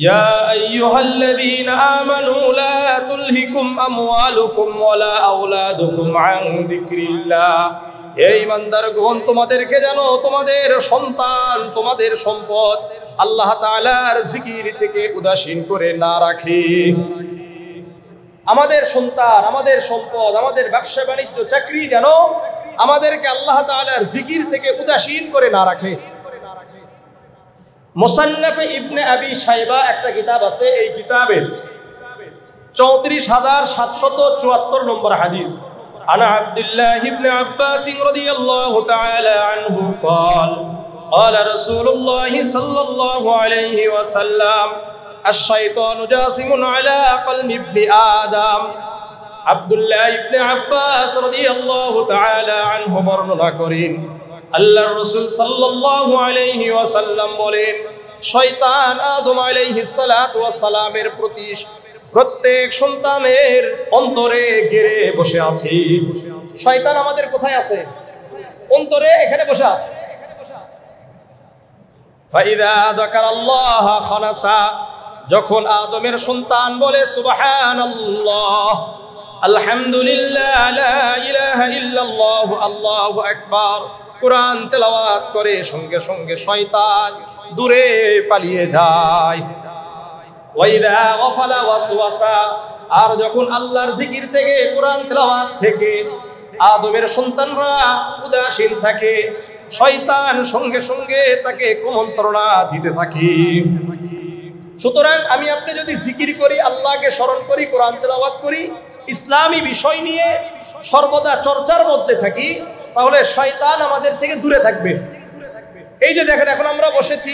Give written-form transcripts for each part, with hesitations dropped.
ইয়া আইয়ুহাল্লাযীনা আমানু লা তুলহিকুম আমওয়ালুকুম ওয়ালা আওলাদুকুম আন যিকরিল্লাহ। হে ঈমানদারগণ, তোমাদেরকে যেন তোমাদের সন্তান, তোমাদের সম্পদ আল্লাহ তাআলার জিকির থেকে উদাসীন করে না রাখে। আমাদের সন্তান, আমাদের সম্পদ, আমাদের ব্যবসা বাণিজ্য, চাকরি যেন আমাদেরকে আল্লাহ তাআলার জিকির থেকে উদাসীন করে না রাখে। মুসান্নাফে ইবনে আবি শাইবা একটা কিতাব আছে, এই কিতাবের 34774 নম্বর হাদিস। আনা আব্দুল্লাহ ইবনে আব্বাস রাদিয়াল্লাহু তাআলা আনহু قال قال رسول الله صلى الله عليه وسلم الشيطان جاثم على قلب ابن آدم। আব্দুল্লাহ ইবনে আব্বাস রাদিয়াল্লাহু তাআলা আনহু বর্ণনা করেন, আল্লাহর রাসূল সাল্লাল্লাহু আলাইহি ওয়াসাল্লাম বলেন, শয়তান আদম আলাইহিস সালাতু ওয়াস সালামের প্রতি প্রত্যেক সন্তানের অন্তরে গেড়ে বসে আছে। শয়তান আমাদের কোথায় আছে? অন্তরে, এখানে বসে আছে। ফাইদা যাকারাল্লাহ খানাসা, যখন আদমের সন্তান বলে সুবহানাল্লাহ, আলহামদুলিল্লাহ, লা ইলাহা ইল্লাল্লাহ, আল্লাহু আকবার, কুরআন তেলাওয়াত করে সঙ্গে সঙ্গে শয়তান দূরে পালিয়ে যায়। ওয়াইদা গাফালা ওয়াসওয়াসা, আর যখন আল্লাহর জিকির থেকে, কুরআন তেলাওয়াত থেকে আদমের সন্তানরা উদাসীন থাকে, শয়তান সঙ্গে সঙ্গে তাকে কুমন্ত্রণা দিতে থাকে। সুতরাং আমি আপনি যদি জিকির করি, আল্লাহকে স্মরণ করি, কোরআন তেলাওয়াত করি, ইসলামী বিষয় নিয়ে সর্বদা চর্চার মধ্যে থাকি, তাহলে শয়তান আমাদের থেকে দূরে থাকবে। এই যে দেখেন, এখন আমরা বসেছি,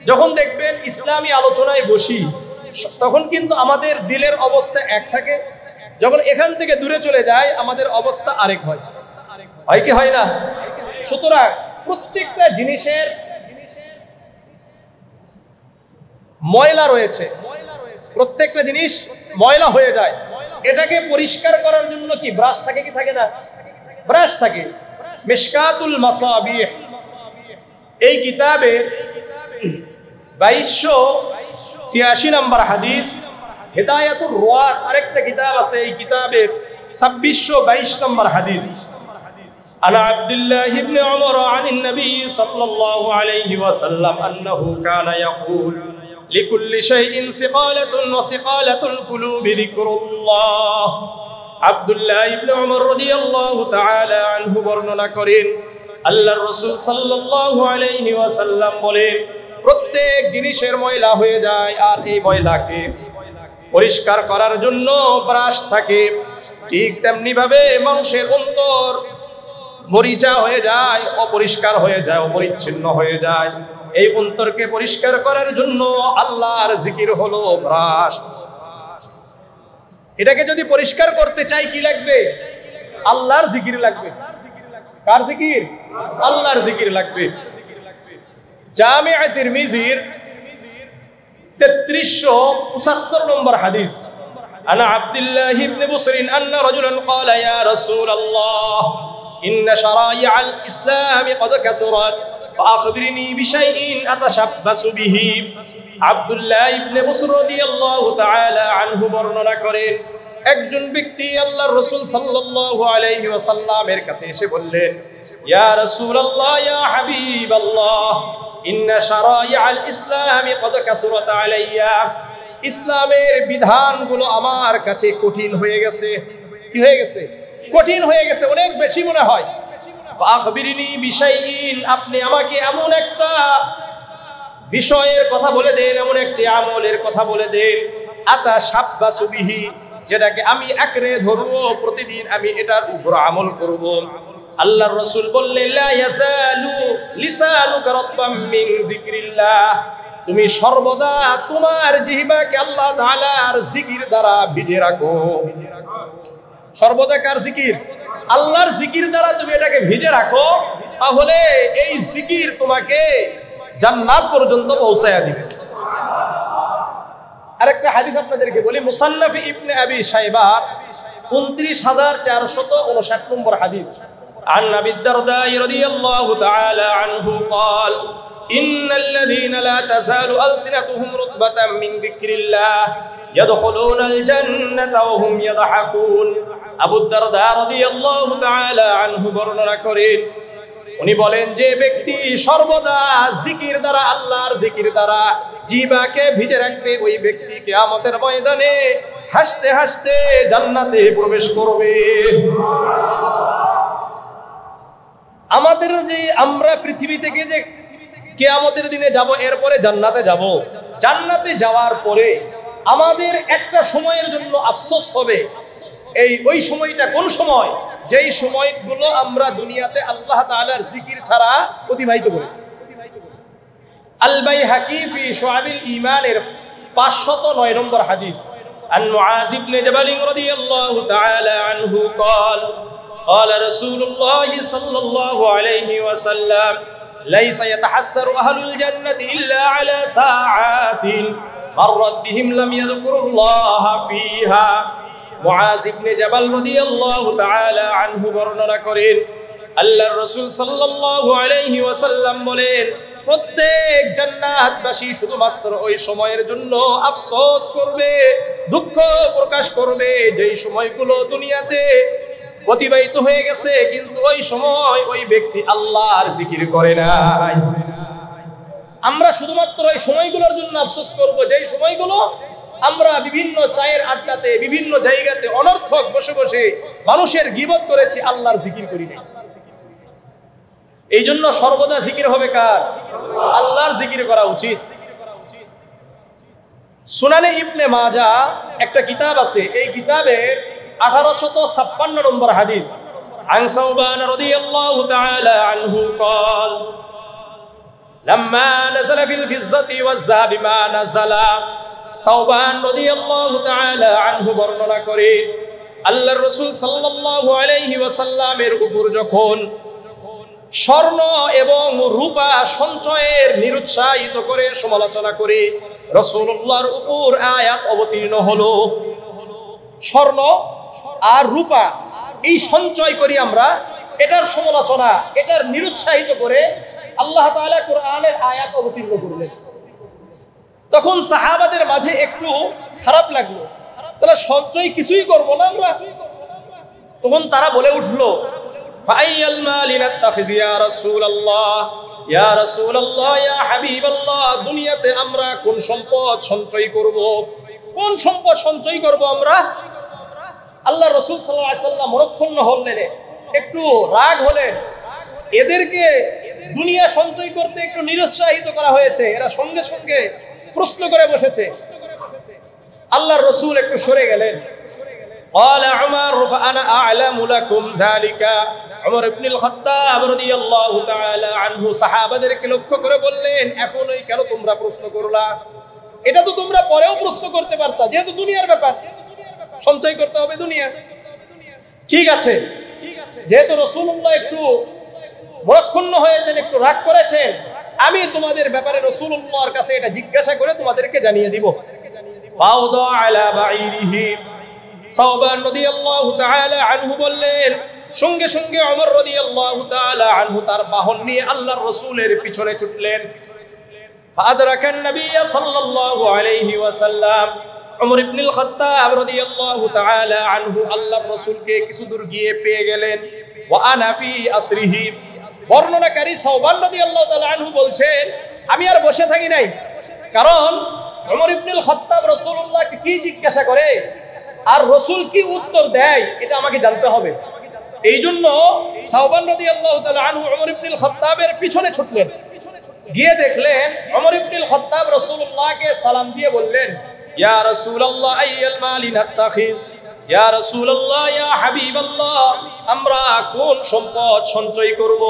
যখন দেখবেন ইসলামী আলোচনায় বসি, তখন কিন্তু আমাদের দিলের অবস্থা এক থাকে, যখন এখান থেকে দূরে চলে যায় আমাদের অবস্থা আরেক হয়। হয় কি হয় না? সুতরাং প্রত্যেকটা জিনিসের ময়লা রয়েছে, প্রত্যেকটা জিনিস ময়লা হয়ে যায়, এটাকে পরিষ্কার করার জন্য কি ব্রাশ থাকে কি থাকে না? ব্রাশ থাকে। মিশকাতুল মাসাবিহ এই কিতাবে 2286 নম্বর হাদিস, হিদায়াতুর রুয়াত আরেকটা কিতাব আছে, এই কিতাবের 2622 নম্বর হাদিস। আনা আব্দুল্লাহ ইবনে উমর আনিন নবী সাল্লাল্লাহু আলাইহি ওয়াসাল্লাম আন্নাহু কানা ইয়াকুল লিকুল্লি শাইইন সিকালাতুন ওয়া সিকালাতুল কুলুবি যিকরুল্লাহ। আব্দুল্লাহ ইবনে উমর রাদিয়াল্লাহু তাআলা আনহু বর্ণনা করেন, আল্লাহর রাসূল সাল্লাল্লাহু আলাইহি ওয়াসাল্লাম বলেন, প্রত্যেক জিনিসের ময়লা হয়ে যায়, আর এই ময়লাকে পরিষ্কার করার জন্য ব্রাশ থাকে। ঠিক তেমনি ভাবে মানুষের অন্তর মরিচা হয়ে যায়, অপরিষ্কার হয়ে যায়, অপরিচ্ছন্ন হয়ে যায়। এই অন্তরকে পরিষ্কার করার জন্য আল্লাহর জিকির হলো ব্রাশ। এটাকে যদি পরিষ্কার করতে চাই কি লাগবে? আল্লাহর জিকির লাগবে। কার জিকির? আল্লাহর জিকির লাগবে। জামিআ তিরমিজির 3375 নম্বর হাদিস। আনা আব্দুল্লাহ ইবনে বুসরিন আন্না রাজুলান ক্বালা ইয়া রাসূলুল্লাহ ইন্না শারাইআল ইসলাম ক্বাদ কাসুরাত ফাআখবিরনি বিশাইইন আতাশাব্বাসু বিহি। আব্দুল্লাহ ইবনে বুসর রাদিয়াল্লাহু তাআলা আনহু বর্ণনা করেন, একজন ব্যক্তি আল্লাহর রাসূল সাল্লাল্লাহু আলাইহি ওয়াসাল্লামের কাছে এসে বললেন, ইয়া রাসূলুল্লাহ, ইয়া হাবিবাল্লাহ, ইন্না শারাইআল ইসলাম ক্বাদ কাসুরাত আলাইয়া, ইসলামের বিধানগুলো আমার কাছে কঠিন হয়ে গেছে। কি হয়ে গেছে? কঠিন হয়ে গেছে, অনেক বেশি মনে হয়। ফাআখবিরনি বিশাইইন, আপনি আমাকে এমন একটা বিষয়ের কথা বলে দেন, এমন একটি আমলের কথা বলে দেন, আতাশাব্বাসু বিহি, যেটাকে আমি আঁকড়ে ধরবো, প্রতিদিন আমি এটার উপর আমল করব। আল্লাহর রাসূল বললেন, লা ইয়াজালু লিসানুকা রাতবাম মিন যিকরিল্লাহ, তুমি সর্বদা তোমার জিহ্বাকে আল্লাহ তাআলার জিকির দ্বারা ভিজে রাখো। সর্বদা কার জিকির? আল্লাহর জিকির দ্বারা তুমি এটাকে ভিজে রাখো, তাহলে এই জিকির তোমাকে জান্নাত পর্যন্ত পৌঁছায়া দিবে। আরেকটা হাদিস আপনাদেরকে বলি, মুসান্নাফ ইবনে আবি শাইবা 29459 নম্বর হাদিস। عن أبي الدرداء رضي الله تعالى عنه قال ইন্নাল্লাযীনা লা তাযালু আলসিনাতুহুম রুতবাতাম মিন যিকরিল্লাহ ইয়াদখুলুনাল জান্নাতা ওয়া হুম ইয়াদহাকুন। আবু দারদা রাদিয়াল্লাহু তাআলা আনহু বর্ণনা করেন, উনি বলেন যে ব্যক্তি সর্বদা জিকির দ্বারা, আল্লাহর জিকির দ্বারা জিহ্বাকে ভিজে রাখবে, ওই ব্যক্তি কিয়ামতের ময়দানে হাসতে হাসতে জান্নাতে প্রবেশ করবে। আমাদের যে আমরা পৃথিবী থেকে যে কিয়ামতের দিনে যাব, এরপরে জান্নাতে যাব, জান্নাতে যাওয়ার পরে আমাদের একটা সময়ের জন্য আফসোস হবে। ওই সময়টা কোন সময়? যেই সময়গুলো আমরা দুনিয়াতে আল্লাহ তাআলার জিকির ছাড়া অতিবাহিত করেছি। আল বাইহাকি ফি শুআবিল ঈমানের 509 নম্বর হাদিস, আন মুআয ইবনে জাবাল রাদিয়াল্লাহু তাআলা আনহু قال قال رسول الله صلى الله عليه وسلم ليس يتحسر أهل الجنة إلا على ساعات مرت بهم لم يذكروا الله فيها। মুআয ইবনে জাবাল রাদিয়াল্লাহু তাআলা আনহু বর্ণনা করেন, আল্লাহর রাসূল সাল্লাল্লাহু আলাইহি ওয়াসাল্লাম বলেন, প্রত্যেক জান্নাতবাসী শুধুমাত্র ওই সময়ের জন্য আফসোস করবে, দুঃখ প্রকাশ করবে যেই সময়গুলো দুনিয়াতে অতিবাহিত হয়ে গেছে, কিন্তু ওই সময় ওই ব্যক্তি আল্লাহর জিকির করে নাই। আমরা শুধুমাত্র ওই সময়গুলোর জন্য আফসোস করব যেই সময়গুলো আমরা বিভিন্ন চায়ের আড্ডাতে, বিভিন্ন জায়গাতে অনর্থক বসে বসে মানুষের গীবত করেছি, আল্লাহর জিকির করি নাই। এই জন্য সর্বদা জিকির হবে কার? আল্লাহর জিকির করা উচিত। সুনানে ইবনে মাজাহ একটা কিতাব আছে, এই কিতাবের 1856 নম্বর হাদিস, আন সাওবান রাদিয়াল্লাহু তাআলা আনহু قال لما نزل في الفضة والذهب ما نزل। সাওবান রাদিয়াল্লাহু তাআলা আনহু বর্ণনা করেন, আল্লাহর রাসূল সাল্লাল্লাহু আলাইহি ওয়াসাল্লামের উপর যখন স্বর্ণ এবং রূপা সঞ্চয়ের নিরুৎসাহিত করে সমালোচনা করে রাসূলুল্লাহর উপর আয়াত অবতীর্ণ হলো, স্বর্ণ আর রূপা এই সঞ্চয় করি আমরা, এটার সমালোচনা, এটার নিরুৎসাহিত করে আল্লাহ তাআলা কোরআনের আয়াত অবতীর্ণ করলেন। তখন সাহাবাদের মাঝে একটু খারাপ লাগলো, তাহলে সঞ্চয় কিছুই করব না আমরা। তখন তারা বলে উঠলো, ফাআইয়াল মালি নাত্তাখিজ ইয়া রাসূলুল্লাহ, ইয়া রাসূলুল্লাহ, ইয়া হাবিবাল্লাহ, দুনিয়াতে আমরা কোন সম্পদ সঞ্চয় করব, কোন সম্পদ সঞ্চয় করব আমরা? আল্লাহ রাসূল সাল্লাল্লাহু আলাইহি ওয়াসাল্লাম মরক্ষণ্ণ হলেন, একটু রাগ হলেন। এদেরকে দুনিয়া সঞ্চয় করতে একটু নিরুৎসাহিত করা হয়েছে, এরা সঙ্গে সঙ্গে প্রশ্ন করে বসেছে। আল্লাহর রাসূল একটু সরে গেলেন। قال عمر فانا اعلم لكم ذلك। উমর ইবনুল খাত্তাব রাদিয়াল্লাহু তাআলা আনহু সাহাবাদেরকে লক্ষ্য করে বললেন, এখনই কেন তোমরা প্রশ্ন করলা? এটা তো তোমরা পরেও প্রশ্ন করতে পারতা, যেহেতু দুনিয়ার ব্যাপার, সঞ্চয় করতে হবে দুনিয়া। ঠিক আছে, যেহেতু রাসূলুল্লাহ একটু মরক্ষণ্ণ হয়েছেন, একটু রাগ করেছেন, আমি তোমাদের ব্যাপারে রাসূলুল্লাহর কাছে এটা জিজ্ঞাসা করে তোমাদেরকে জানিয়ে দিব। ফাওদা আলা বাঈরিহি, সাওবান রাদিয়াল্লাহু তাআলা আনহু বললেন, সঙ্গে সঙ্গে ওমর রাদিয়াল্লাহু তাআলা আনহু তার বাহন নিয়ে আল্লাহর রাসূলের পিছনে ছুটলেন। ফাআদরাকান নবী সাল্লাল্লাহু আলাইহি ওয়াসাল্লাম, ওমর ইবনুল খাত্তাব রাদিয়াল্লাহু তাআলা আনহু আল্লাহর রাসূলকে কিছু দূর গিয়ে পেয়ে গেলেন। ওয়া আনা ফি আসরিহি, বর্ণনাকারী সাওবান রাদিয়াল্লাহু তাআলা আনহু বলছেন, আমি আর বসে থাকি নাই, কারণ ওমর ইবনুল খাত্তাব রাসূলুল্লাহকে কি জিজ্ঞাসা করে আর রাসূল কি উত্তর দেয় এটা আমাকে জানতে হবে। এই জন্য সাওবান রাদিয়াল্লাহু তাআলা আনহু ওমর ইবনুল খাত্তাবের পিছনে ছুটলেন। গিয়ে দেখলেন ওমর ইবনুল খাত্তাব রাসূলুল্লাহকে সালাম দিয়ে বললেন, ইয়া রাসূলুল্লাহ আইয়াল মালি নাত্তাখিজ, ইয়া রাসূলুল্লাহ, ইয়া হাবিবাল্লাহ, আমরা কোন সম্পদ সঞ্চয় করব?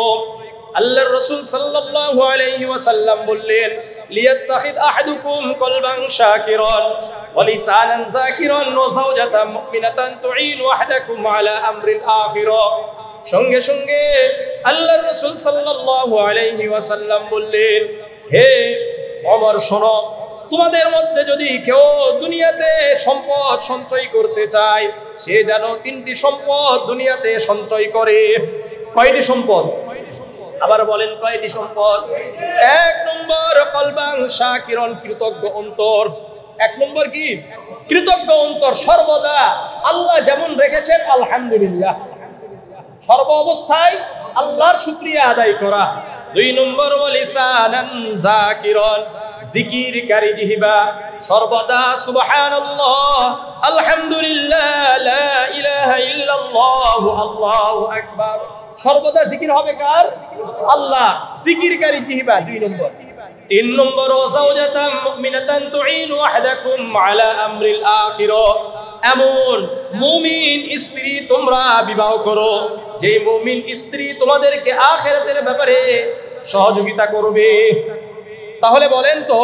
আল্লাহর রাসূল সাল্লাল্লাহু আলাইহি ওয়াসাল্লাম বললেন, লিয়াত্তাখিদ আহাদুকুম কলবান শাকিরান ওয়া লিসানান যাকিরান ওয়া যাওজাতান মুমিনাতান তুঈনু আহাদাকুম আলা আমরিল আখিরা। সঙ্গে সঙ্গে আল্লাহর রাসূল সাল্লাল্লাহু আলাইহি ওয়াসাল্লাম বললেন, হে ওমর, শোনো, তোমাদের মধ্যে যদি কেউ দুনিয়াতে সম্পদ সঞ্চয় করতে চায়, সে যেন তিনটি সম্পদ দুনিয়াতে সঞ্চয় করে। কয়টি সম্পদ? আবার বলেন কয়টি সম্পদ? এক নম্বর কলবান শাকিরন, কৃতজ্ঞ অন্তর। এক নম্বর কি? কৃতজ্ঞ অন্তর, সর্বদা আল্লাহ যেমন রেখেছেন আলহামদুলিল্লাহ, সর্ব অবস্থায় আল্লাহর শুকরিয়া আদায় করা। দুই নম্বর ওয়ালিসানান যাকিরন, জিকিরকারী জিহ্বা, সর্বদা সুবহানাল্লাহ, আলহামদুলিল্লাহ, লা ইলাহা ইল্লাল্লাহ, আল্লাহু আকবার, সর্বদা জিকির হবে কার? আল্লাহ, জিকিরকারী জিহ্বা। দুই নম্বর। তিন নম্বর ওয়াজাওজাতাম মুমিনাতান তুঈনু আহাদাকুম আলা আমরিল আখিরা, এমন মুমিন স্ত্রী তোমরা বিবাহ করো যে মুমিন স্ত্রী তোমাদেরকে আখিরাতের ব্যাপারে সহযোগিতা করবে। তাহলে বলেন তো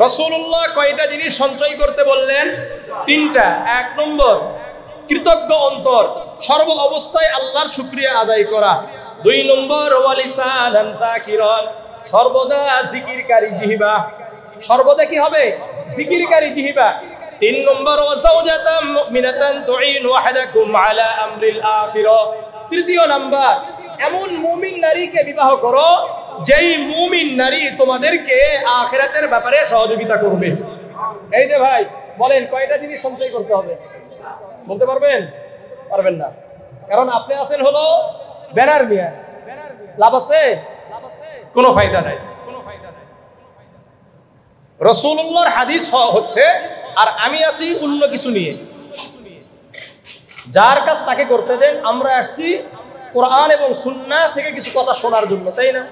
রাসূলুল্লাহ কয়টা জিনিস সঞ্চয় করতে বললেন? তিনটা। এক নম্বর কৃতজ্ঞ অন্তর, সর্ব অবস্থায় আল্লাহর শুকরিয়া আদায় করা। দুই নম্বর ওয়ালিসানান যাকিরান, সর্বদা জিকিরকারী জিহ্বা, সর্বদা কি হবে? জিকিরকারী জিহ্বা। তিন নম্বর ওয়াজাওজাতাম মুমিনাতান তুঈনু আহাদাকুম আলা আমরিল আখিরা, তৃতীয় নাম্বার এমন মুমিন নারীকে বিবাহ করো যেই মুমিন নারী তোমাদেরকে আখিরাতের ব্যাপারে সহযোগিতা করবে। এই যে ভাই বলেন কয়টা জিনিস সঞ্চয় করতে হবে? বলতে পারবেন? পারবেন না, কারণ আপনি আছেন হলো ব্যানার নিয়ে। লাভ আছে? কোনো ফায়দা নাই। রাসূলুল্লাহর হাদিস হচ্ছে আর আমি আছি অন্য কিছু নিয়ে। যার কাজ তাকে করতে দেন। আমরা আসছি কোরআন এবং সুন্নাহ থেকে কিছু কথা শোনার জন্য, তাই না?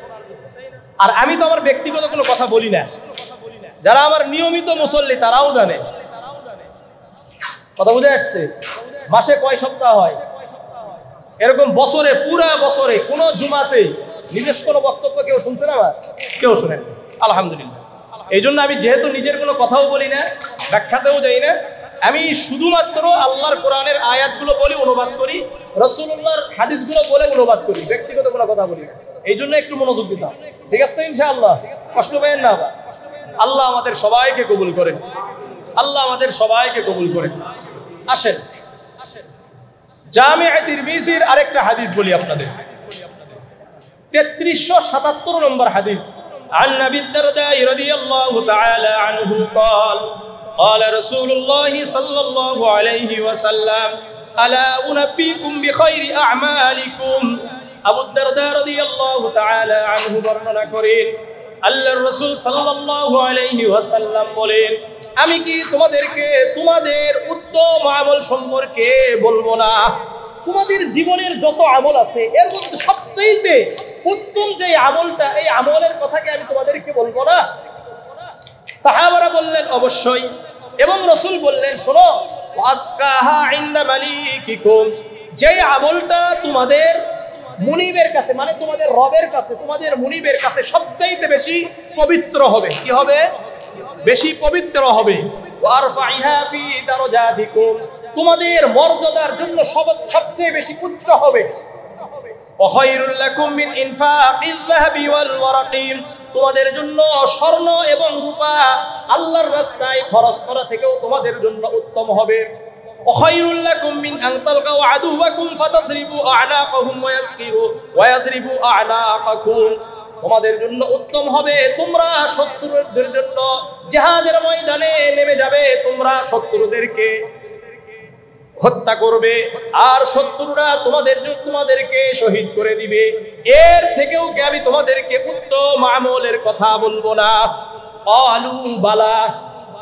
আর আমি তো আমার ব্যক্তিগত কোনো কথা বলি না। যারা আমার নিয়মিত মুসল্লি তারাও জানে। কথা বুঝে আসছে? মাসে কয় সপ্তাহ হয়? এরকম বছরে, পুরা বছরে কোনো জুমাতে নিজস্ব কোনো বক্তব্য কেউ শুনছে না? আমার কেউ শোনেন, আলহামদুলিল্লাহ। এই জন্য আমি যেহেতু নিজের কোনো কথাও বলি না, ব্যাখ্যাতেও যাই না, আমি শুধুমাত্র আল্লাহর কোরআনের আয়াতগুলো বলি, অনুবাদ করি, রাসূলুল্লাহর হাদিসগুলো বলে অনুবাদ করি, ব্যক্তিগত কোনো কথা বলি না। এই জন্য একটু মনোযোগ দিতাম, ঠিক আছে তো? ইনশাআল্লাহ কষ্ট পেয়েন না। আল্লাহ আমাদের সবাইকে কবুল করেন, আল্লাহ আমাদের সবাইকে কবুল করেন। আসেন জামিআ তিরমিজির আরেকটা হাদিস বলি আপনাদের, 3377 নম্বর হাদিস। عن أبي الدرداء رضي الله تعالى عنه قال قال رسول الله صلى الله عليه وسلم ألا أنبئكم بخير أعمالكم। আবু দারদা রাদিয়াল্লাহু তাআলা আনহু বর্ণনা করেন আল্লাহর রাসূল সাল্লাল্লাহু আলাইহি ওয়াসাল্লাম বলেন, আমি কি তোমাদেরকে তোমাদের উত্তম আমল সম্পর্কে বলবো না? তোমাদের জীবনের যত আমল আছে এর মধ্যে সবচেয়ে উত্তম যে আমলটা, এই আমলের কথা কি আমি তোমাদেরকে বলবো না? সাহাবারা বললেন অবশ্যই। এবং রাসূল বললেন, শোনো, ওয়াসকাহা ইনদা মালিকিকুম, যে আমলটা তোমাদের মুনিবের কাছে, মানে তোমাদের রবের কাছে, তোমাদের মুনিবের কাছে সবচেয়ে বেশি পবিত্র হবে। কি হবে? বেশি পবিত্র হবে। ওয়ারফাইহা ফি দারাজাতিকুম, তোমাদের মর্যাদার জন্য সবচেয়ে বেশি উচ্চ হবে। ওয়াখায়রুল লাকুম মিন ইনফাকিল যাহাবি ওয়াল ওয়ারাকি, তোমাদের জন্য স্বর্ণ এবং রূপা আল্লাহর রাস্তায় খরচ করা থেকেও তোমাদের জন্য উত্তম হবে। ওয়াখায়রুল লাকুম মিন আন তালকাউ আদুওয়াকুম ফাতাসরিবু আ'নাকাহুম ওয়া ইয়াজরিবু আ'নাকাকুম, তোমাদের জন্য উত্তম হবে তোমরা শত্রুদের জন্য জিহাদের ময়দানে নেমে যাবে, তোমরা শত্রুদেরকে হত্যা করবে আর শত্রুরা তোমাদেরকে শহীদ করে দিবে। এর থেকেও কি আমি তোমাদেরকে উত্তম আমলের কথা বলবো না? ক্বালু বালা,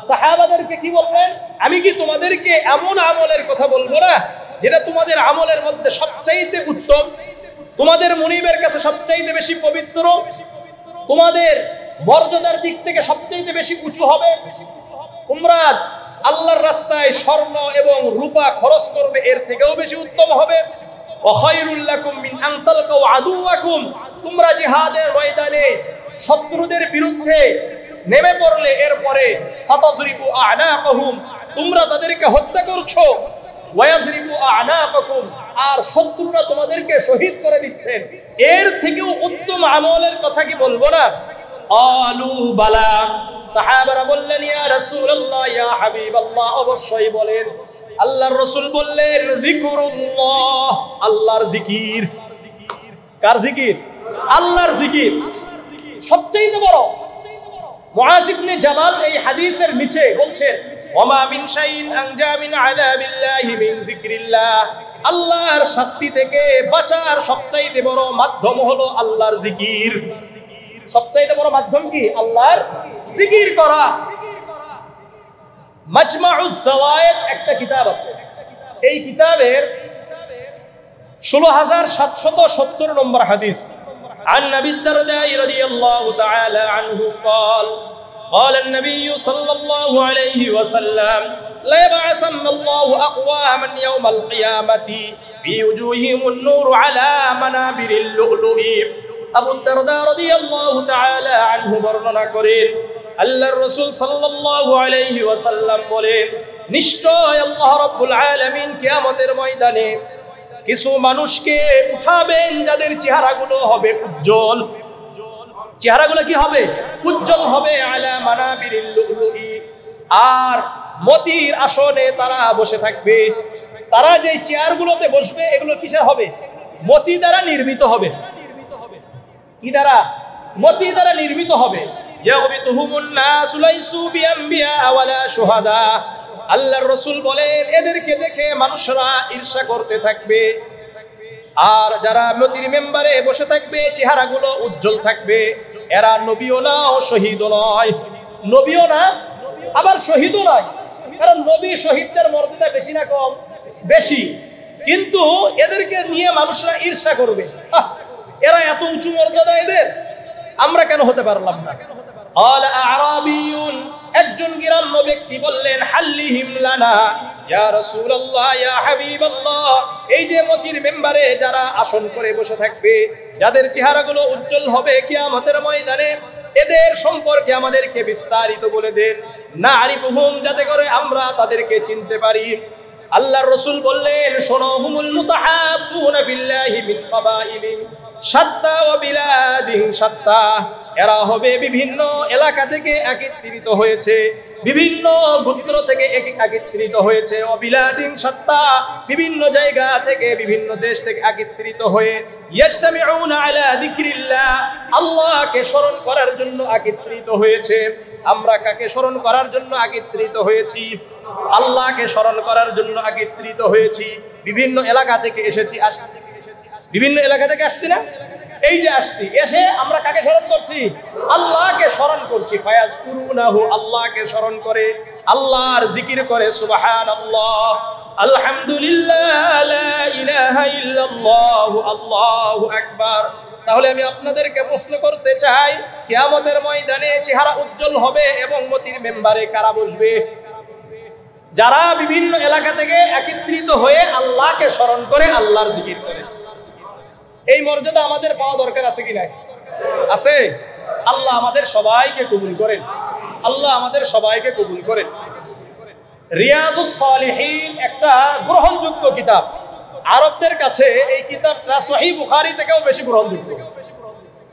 সাহাবাদেরকে কি বললেন? আমি কি তোমাদেরকে এমন আমলের কথা বলবো না যেটা তোমাদের আমলের মধ্যে সবচাইতে উত্তম, তোমাদের মুনিবের কাছে সবচাইতে বেশি পবিত্র, তোমাদের মর্যাদার দিক থেকে সবচাইতে বেশি উঁচু হবে? তোমরা আল্লাহর রাস্তায় স্বর্ণ এবং রূপা খরচ করবে, এর থেকেও বেশি উত্তম হবে। ওয়াখায়রুল লাকুম মিন আন তালকাউ আদুওয়াকুম, তোমরা জিহাদের ময়দানে শত্রুদের বিরুদ্ধে নেমে পড়লে এরপরে ফাতাজরিবু আ'নাকাহুম, তোমরা তাদেরকে হত্যা করছো, ওয়া ইয়াজরিবু আ'নাকাকুম, আর শত্রুরা তোমাদেরকে শহীদ করে দিচ্ছেন, এর থেকেও উত্তম আমলের কথা কি বলবো না? ক্বালু বালা, সাহাবারা বললেন, ইয়া রাসূলুল্লাহ, ইয়া হাবিবাল্লাহ, অবশ্যই বলেন। আল্লাহর রাসূল বললেন, যিকরুল্লাহ, আল্লাহর জিকির। কার জিকির? আল্লাহর জিকির সবচেয়ে বড়। মুআয ইবনে জাবাল এই হাদিসের নিচে বলছেন, ওমা মিন শাইইন আনজা মিন আযাবিল্লাহি মিন যিকরিল্লাহ, আল্লাহর শাস্তি থেকে বাঁচার সবচেয়ে বড় মাধ্যম হলো আল্লাহর জিকির। সবচেয়ে বড় মাধ্যম কি? আল্লাহর জিকির করা। মাজমাউজ যাওয়ায়েদ একটা কিতাব আছে, এই কিতাবের 16770 নম্বর হাদিস। عن أبي الدرداء رضي الله تعالى عنه قال قال النبي صلى الله عليه وسلم لا يبعثن الله أقواما يوم القيامة في وجوههم النور على منابر اللؤلؤ। আবু দারদা রাদিয়াল্লাহু তাআলা আনহু বর্ণনা করেন, আল্লাহর রাসূল সাল্লাল্লাহু আলাইহি ওয়াসাল্লাম বলেন, নিশ্চয় আল্লাহ রাব্বুল আলামিন কিয়ামতের ময়দানে কিছু মানুষকে উঠাবেন যাদের চেহারাগুলো হবে উজ্জ্বল। চেহারাগুলো কি হবে? উজ্জ্বল হবে। আলা মানাবিরিল লুলুই, আর মতির আসনে তারা বসে থাকবে। তারা যে চেয়ারগুলোতে বসবে এগুলো কিসের হবে? মতি দ্বারা নির্মিত হবে। কি দ্বারা? মতি দ্বারা নির্মিত হবে। ইয়াগবিতুহুমুন নাসু লাইসু বিআমবিয়া ওয়ালা শুহাদা। আল্লাহর রাসূল বলেন, এদেরকে দেখে মানুষরা ঈর্ষা করতে থাকবে। আর যারা মতির মেম্বারে বসে থাকবে চেহারাগুলো উজ্জ্বল থাকবে, এরা নবীও না ও শহীদও নয়। নবীও না, আবার শহীদও নয়। কারণ নবী শহীদদের মর্যাদা বেশি না কম? বেশি। কিন্তু এদেরকে নিয়ে মানুষরা ঈর্ষা করবে, এরা এত উঁচু মর্যাদা এদের, আমরা কেন হতে পারলাম না? একজন গ্রাম্য ব্যক্তি বললেন, হাল্লিহিম লানা ইয়া রাসূলুল্লাহ ইয়া হাবিবাল্লাহ, এই যে মতির মেম্বারে যারা আসন করে বসে থাকবে, যাদের চেহারাগুলো উজ্জ্বল হবে কিয়ামতের ময়দানে, এদের সম্পর্কে আমাদেরকে বিস্তারিত বলে দেন। না আরিফুহুম, যাতে করে আমরা তাদেরকে চিনতে পারি। আল্লাহর রাসূল বললেন, শোনো, হুমুল মুতাহাব্বুনা বিল্লাহি মিন কাবাইলিন শাত্তা ওয়া বিলাদিন শাত্তা, এরা হবে বিভিন্ন এলাকা থেকে একত্রিত হয়েছে, বিভিন্ন গোত্র থেকে একত্রিত হয়েছে। ও বিলাদিন শাত্তা, বিভিন্ন জায়গা থেকে, বিভিন্ন দেশ থেকে একত্রিত হয়ে, ইয়াজতামিউনা আলা যিকরিল্লাহ, আল্লাহকে স্মরণ করার জন্য একত্রিত হয়েছে। আমরা কাকে স্মরণ করার জন্য একত্রিত হয়েছি? আল্লাহকে স্মরণ করার জন্য একত্রিত হয়েছি। বিভিন্ন এলাকা থেকে এসেছি, বিভিন্ন এলাকা থেকে আসছি না? এই যে আসছি, এসে আমরা কাকে স্মরণ করছি? আল্লাহকে স্মরণ করছি। ফায়াজকুরুনাহু, আল্লাহকে স্মরণ করে, আল্লাহর জিকির করে। সুবহানাল্লাহ, আলহামদুলিল্লাহ, লা ইলাহা ইল্লাল্লাহ, আল্লাহু আকবার। তাহলে আমি আপনাদেরকে প্রশ্ন করতে চাই, কিয়ামতের ময়দানে চেহারা উজ্জ্বল হবে এবং মতির মেম্বারে কারা বসবে? যারা বিভিন্ন এলাকা থেকে একত্রিত হয়ে আল্লাহকে স্মরণ করে, আল্লাহর জিকির করে। এই মর্যাদা আমাদের পাওয়া দরকার আছে কি নাই? আছে। আল্লাহ আমাদের সবাইকে কবুল করেন, আল্লাহ আমাদের সবাইকে কবুল করেন। রিয়াজুস সালিহিন একটা গ্রহণযোগ্য কিতাব। আরবদের কাছে এই কিতাবটা সহিহ বুখারী থেকেও বেশি গ্রহণযোগ্য।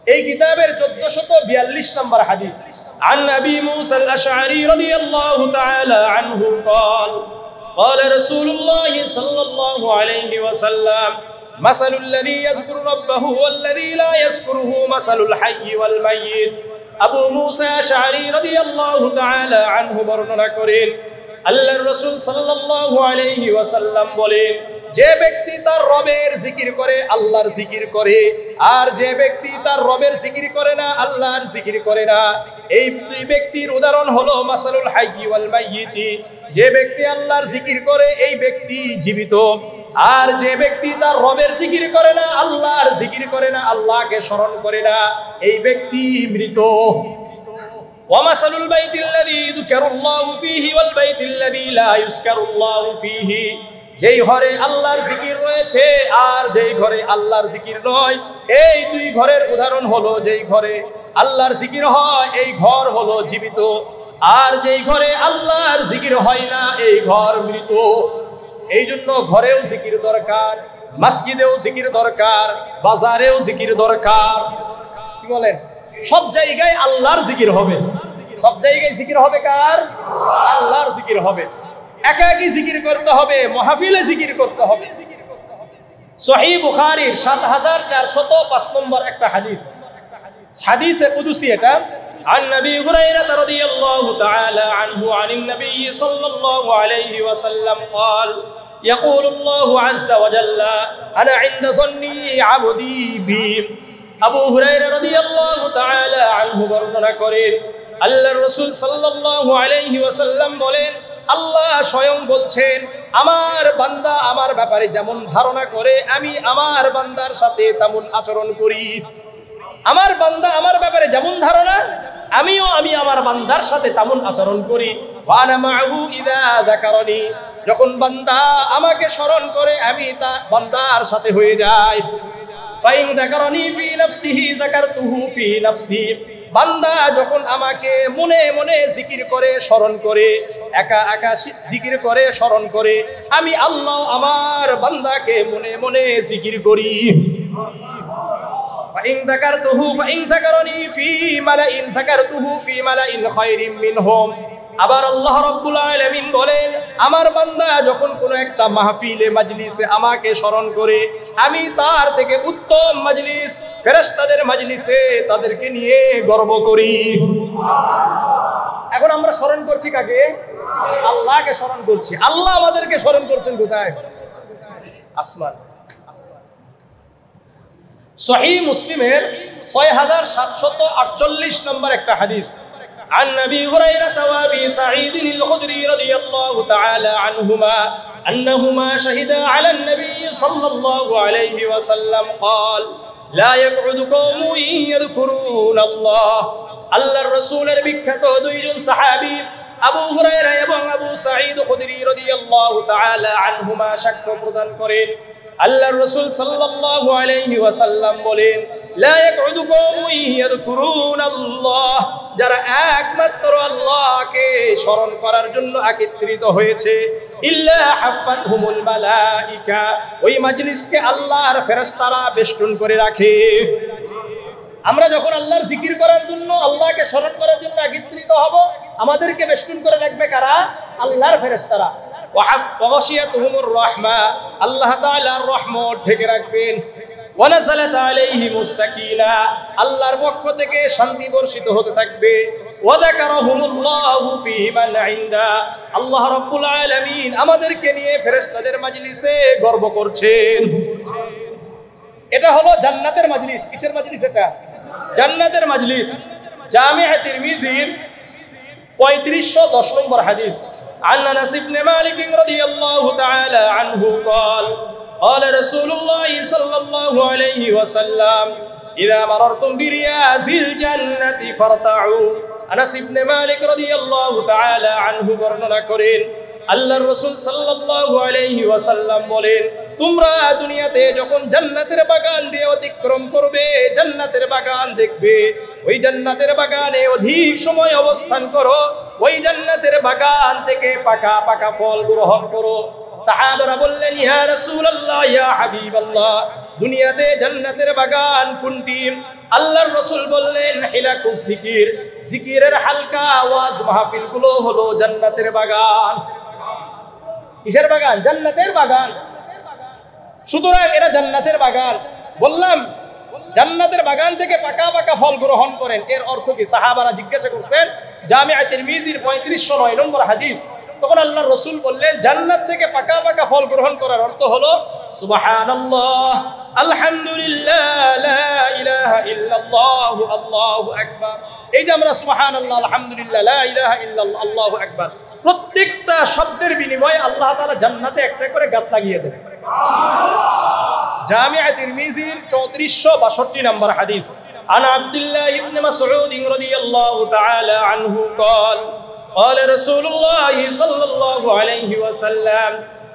এই কিতাবের 1442 নম্বর হাদিস। عن أبي موسى الأشعري رضي الله تعالى عنه قال قال رسول الله صلى الله عليه وسلم مثل الذي يذكر ربه والذي لا يذكره مثل الحي والميت। আবু মুসা আশআরী রাদিয়াল্লাহু তাআলা আনহু বর্ণনা করেন, আল্লাহর রাসূল সাল্লাল্লাহু আলাইহি ওয়াসাল্লাম বলেন, যে ব্যক্তি তার রবের জিকির করে, আল্লাহর জিকির করে, আর যে ব্যক্তি তার রবের জিকির করে না, আল্লাহর জিকির করে না, এই দুই ব্যক্তির উদাহরণ হলো মাসালুল হাইয়্যি ওয়াল মাইয়িতি। যে ব্যক্তি আল্লাহর জিকির করে এই ব্যক্তি জীবিত, আর যে ব্যক্তি তার রবের জিকির করে না, আল্লাহর জিকির করে না, আল্লাহকে স্মরণ করে না, এই ব্যক্তি মৃত। ওয়া মাসালুল বাইতিল্লাযী যুকিরাল্লাহু ফীহি ওয়াল বাইতিল্লাযী লা ইউযকারুল্লাহু ফীহি। যেই ঘরে আল্লাহর জিকির রয়েছে আর যেই ঘরে আল্লাহর জিকির নয়, এই দুই ঘরের উদাহরণ হলো, যেই ঘরে আল্লাহর জিকির হয় এই ঘর হলো জীবিত, আর যেই ঘরে আল্লাহর জিকির হয় না এই ঘর মৃত। এই জন্য ঘরেও জিকির দরকার, মসজিদেও জিকির দরকার, বাজারেও জিকির দরকার। কি বলেন? সব জায়গায় আল্লাহর জিকির হবে, সব জায়গায় জিকির হবে কার? আল্লাহর জিকির হবে। একাকী জিকির করতে হবে, মাহফিলে জিকির করতে হবে। সহিহ বুখারীর ৭৪০৫ নম্বর একটা হাদিস, হাদিসে কুদসি এটা। عن نبي هريرة رضي الله تعالى عنه عن النبي صلى الله عليه وسلم قال يقول الله عز وجل أنا عند ظني عبدي بي। আবু হুরায়রা রাদিয়াল্লাহু তাআলা আনহু বর্ণনা করেন, আল্লাহর রাসূল সাল্লাল্লাহু আলাইহি ওয়াসাল্লাম বলেন, আল্লাহ স্বয়ং বলছেন, আমার বান্দা আমার ব্যাপারে যেমন ধারণা করে আমি আমার বান্দার সাথে তেমন আচরণ করি। আমার বান্দা আমার ব্যাপারে যেমন ধারণা আমি আমার বান্দার সাথে তেমন আচরণ করি। ওয়া আনা মা'হু ইযা যাকারানি, যখন বান্দা আমাকে স্মরণ করে আমি তা বান্দার সাথে হয়ে যাই। ফাইন যাকারানি ফি নাফসিহি যাকারতুহু ফি নাফসি, বান্দা যখন আমাকে মনে মনে জিকির করে স্মরণ করে, একা একা জিকির করে স্মরণ করে, আমি আল্লাহ আমার বান্দাকে মনে মনে জিকির করি। فإن ذكرته فإن ذكرني في ملأ ذكرته في ملأ خير منهم। আবার আল্লাহ রাব্বুল আলামিন বলেন, আমার বান্দা যখন কোনো একটা মাহফিলে মাজলিসে আমাকে স্মরণ করে আমি তার থেকে উত্তম মাজলিস ফেরেশতাদের মাজলিসে তাদেরকে নিয়ে গর্ব করি। এখন আমরা স্মরণ করছি কাকে? আল্লাহকে স্মরণ করছি। আল্লাহ আমাদেরকে স্মরণ করছেন কোথায়? আসমান। সহিহ মুসলিমের ৬৭৪৮ নম্বর একটা হাদিস। عن نبي هريرة وأبي سعيد الخدري رضي الله تعالى عنهما أنهما شهدا على النبي صلى الله عليه وسلم قال لا يقعد قوم يذكرون الله। আল্লাহর রাসূলের বিখ্যাত দুইজন সাহাবী আবু হুরায়রা এবং আবু সাঈদ খুদরি রাদিয়াল্লাহু তাআলা আনহুমা সাক্ষ্য প্রদান করেন, আল্লাহর রাসূল সাল্লাল্লাহু আলাইহি ওয়াসাল্লাম বলেন, লা ইয়াকউদু কওমুন ইয়াযকুরুনাল্লাহ, যারা একমাত্র আল্লাহকে স্মরণ করার জন্য একত্রিত হয়েছে, ইল্লা হাফাতহুমুল মালাইকা, ওই মাজলিসকে আল্লাহর ফেরেশতারা বেষ্টন করে রাখে। আমরা যখন আল্লাহর জিকির করার জন্য আল্লাহকে স্মরণ করার জন্য একত্রিত হব, আমাদেরকে বেষ্টন করে রাখবে কারা? আল্লাহর ফেরেশতারা। ওয়াগাশিয়াতুহুমুর রাহমা, আল্লাহ তাআলার রহমত ঢেকে রাখবেন। ওয়ানাযালাত আলাইহিমুস সাকিনা, আল্লাহর পক্ষ থেকে শান্তি বর্ষিত হতে থাকবে। ওয়াযাকারাহুমুল্লাহু ফী মান ইনদা, আল্লাহ রাব্বুল আলামিন আমাদেরকে নিয়ে ফেরেশতাদের মাজলিসে গর্ব করছেন। এটা হলো জান্নাতের মাজলিস। কিসের মাজলিস এটা? জান্নাতের মাজলিস। জামিআ তিরমিজির ৩৫১০ নম্বর হাদিস। عن أنس بن مالك رضي الله تعالى عنه قال قال رسول الله صلى الله عليه وسلم إذا مررتم برياض الجنة فارتعوا। আনাস ইবনে মালিক রাদিয়াল্লাহু তাআলা আনহু বর্ণনা করেন, আল্লাহর রাসূল সাল্লাল্লাহু আলাইহি ওয়াসাল্লাম বলেন, তোমরা দুনিয়াতে যখন জান্নাতের বাগান দিয়ে অতিক্রম করবে, জান্নাতের বাগান দেখবে, ওই জান্নাতের বাগানে অধিক সময় অবস্থান করো, ওই জান্নাতের বাগান থেকে পাকা পাকা ফল গ্রহণ করো। সাহাবারা বললেন, ইয়া রাসূলুল্লাহ, ইয়া হাবিবাল্লাহ, দুনিয়াতে জান্নাতের বাগান কোনটি? আল্লাহর রাসূল বললেন, হিলাকুজ জিকির, জিকিরের হালকা ওয়াজ মাহফিলগুলো হলো জান্নাতের বাগান। কিসের বাগান? জান্নাতের বাগান। সুতরাং এটা জান্নাতের বাগান। বললাম জান্নাতের বাগান থেকে পাকা পাকা ফল গ্রহণ করেন, এর অর্থ কি? সাহাবারা জিজ্ঞাসা করছেন, জামিআ তিরমিজির ৩৫০৯ নম্বর হাদিস। তখন আল্লাহর রাসূল বললেন, জান্নাত থেকে পাকা পাকা ফল গ্রহণ করার অর্থ হলো সুবহানাল্লাহ, আলহামদুলিল্লাহ, লা ইলাহা ইল্লাল্লাহ, আল্লাহু আকবার। এই যে আমরা সুবহানাল্লাহ, আলহামদুলিল্লাহ, লা ইলাহা ইল্লাল্লাহ, আল্লাহু আকবার, প্রত্যেকটা শব্দের বিনিময়ে আল্লাহ তাআলা জান্নাতে একটা করে গাছ লাগিয়ে দেন। জামিআ তিরমিজির ৩৪৬২ নম্বর হাদিস। আন আব্দুল্লাহ ইবনে মাসউদ রাদিয়াল্লাহু তাআলা আনহু قال قال رسول الله صلى الله عليه وسلم